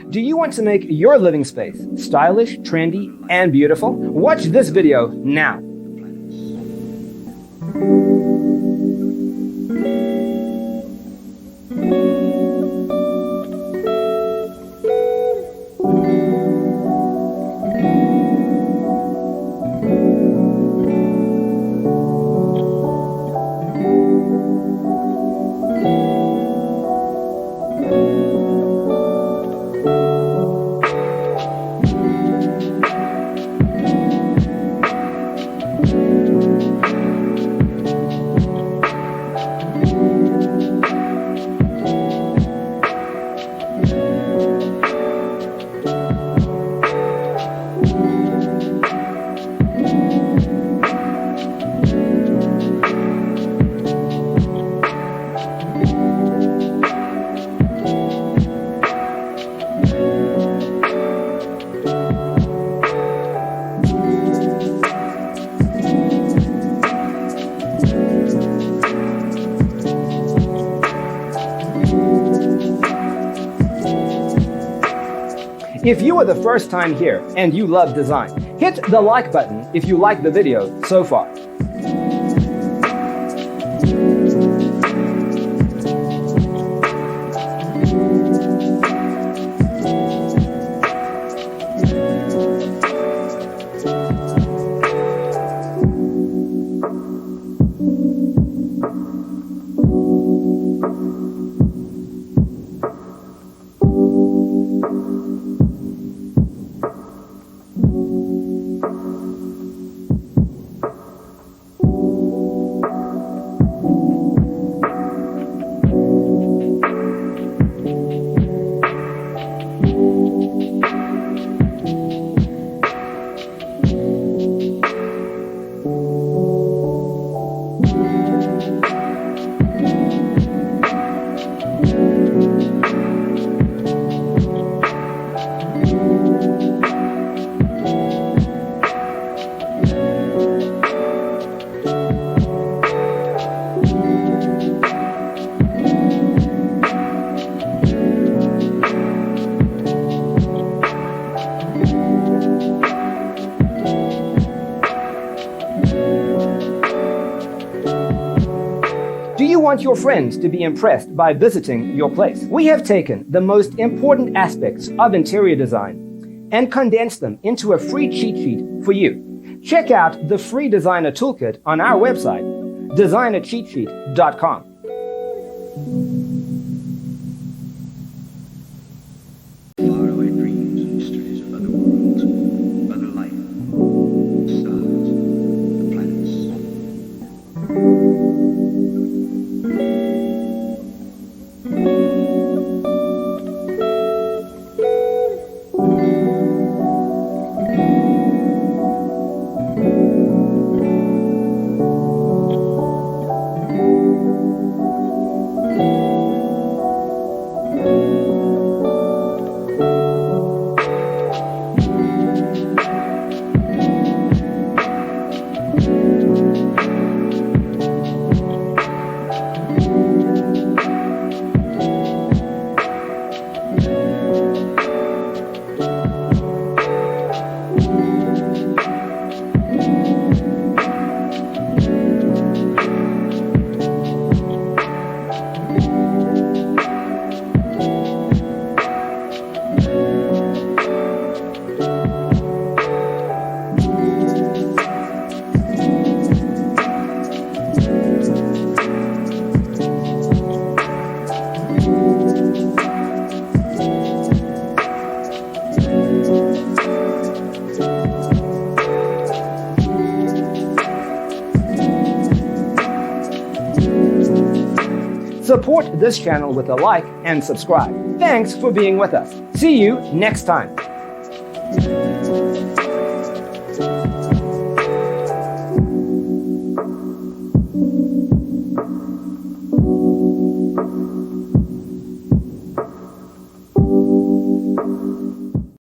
Do you want to make your living space stylish, trendy, and beautiful? Watch this video now. If you are the first time here and you love design, hit the like button if you like the video so far. Do you want your friends to be impressed by visiting your place? We have taken the most important aspects of interior design and condensed them into a free cheat sheet for you. Check out the free designer toolkit on our website, designercheatsheet.com. Faraway dreams and mysteries of other worlds, other life, stars, the planets. Support this channel with a like and subscribe. Thanks for being with us. See you next time.